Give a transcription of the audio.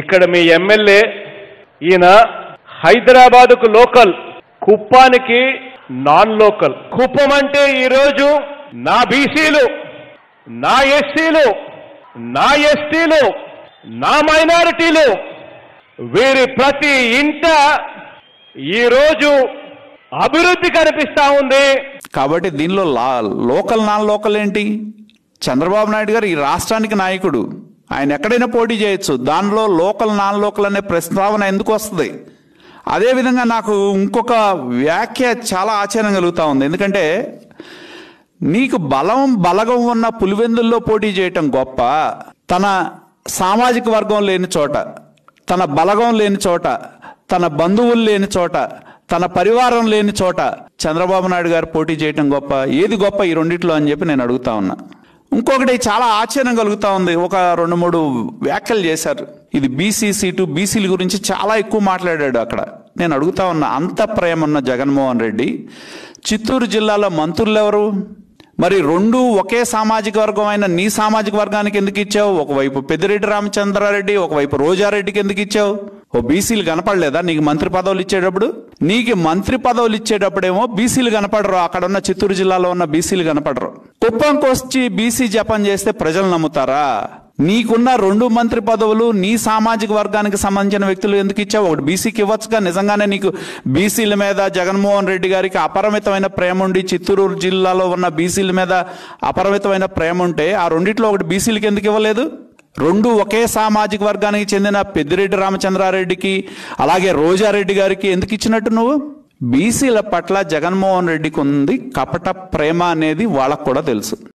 ఇక్కడ మీ ఎమ్మెల్యే ఈయన హైదరాబాదుకు local, కుప్పానికి non local. Kuppam అంటే ఈరోజు నా బీసీలు, నా ఎస్సీలు, నా ఎస్టీలు, నా మైనారిటీలు, వీరి ప్రతి ఇంట ఈరోజు అభివృద్ధి కనిపిస్తా ఉంది. కాబట్టి దీనిలో లోకల్ నాన్ లోకల్ ఏంటి? చంద్రబాబు నాయుడు గారు ఈ రాష్ట్రానికి నాయకుడు, ఆయన ఎక్కడైనా పోటీ చేయొచ్చు. దానిలో లోకల్ నాన్ లోకల్ అనే ప్రస్తావన ఎందుకు వస్తుంది? అదేవిధంగా నాకు ఇంకొక వ్యాఖ్య చాలా ఆశ్చర్యం కలుగుతూ ఉంది. ఎందుకంటే నీకు బలగం ఉన్న పులివెందుల్లో పోటీ చేయటం గొప్ప, తన సామాజిక వర్గం లేని చోట, తన బలగం లేని చోట, తన బంధువులు లేని చోట, తన పరివారం లేని చోట చంద్రబాబు నాయుడు గారు పోటీ చేయటం గొప్ప. ఏది గొప్ప ఈ రెండిట్లో అని చెప్పి నేను అడుగుతా ఉన్నా. ఇంకొకటి చాలా ఆశ్చర్యం కలుగుతూ ఉంది. ఒక 2-3 వ్యాఖ్యలు చేశారు. ఇది బీసీ సీటు, బీసీల గురించి చాలా ఎక్కువ మాట్లాడాడు అక్కడ. నేను అడుగుతా ఉన్నా, అంత ప్రేమ ఉన్న జగన్మోహన్ రెడ్డి చిత్తూరు జిల్లాలో మంత్రులు ఎవరు? మరి రెండు ఒకే సామాజిక వర్గం అయిన నీ సామాజిక వర్గానికి ఎందుకు ఇచ్చావు? ఒకవైపు పెద్దిరెడ్డి రామచంద్రారెడ్డి, ఒకవైపు రోజారెడ్డికి ఎందుకు ఇచ్చావు? ఓ బీసీలు కనపడలేదా నీకు మంత్రి పదవులు ఇచ్చేటప్పుడు? నీకు మంత్రి పదవులు ఇచ్చేటప్పుడేమో బీసీలు కనపడరు, అక్కడ ఉన్న చిత్తూరు జిల్లాలో ఉన్న బీసీలు కనపడరు. కుప్పంకి వచ్చి బీసీ జపం చేస్తే ప్రజలు నమ్ముతారా? నీకున్న 2 మంత్రి పదవులు నీ సామాజిక వర్గానికి సంబంధించిన వ్యక్తులు ఎందుకు ఇచ్చావు? ఒకటి బీసీకి ఇవ్వచ్చుగా. నిజంగానే నీకు బీసీల మీద జగన్మోహన్ రెడ్డి గారికి అపరిమితమైన ప్రేమ ఉండి, చిత్తూరు జిల్లాలో ఉన్న బీసీల మీద అపరిమితమైన ప్రేమ ఉంటే ఆ రెండిట్లో ఒకటి బీసీలకి ఎందుకు ఇవ్వలేదు? 2 ఒకే సామాజిక వర్గానికి చెందిన పెద్దిరెడ్డి రామచంద్రారెడ్డికి అలాగే రోజారెడ్డి గారికి ఎందుకు ఇచ్చినట్టు నువ్వు? బీసీల పట్ల జగన్మోహన్ రెడ్డికి ఉంది కపట ప్రేమ అనేది వాళ్ళకు కూడా తెలుసు.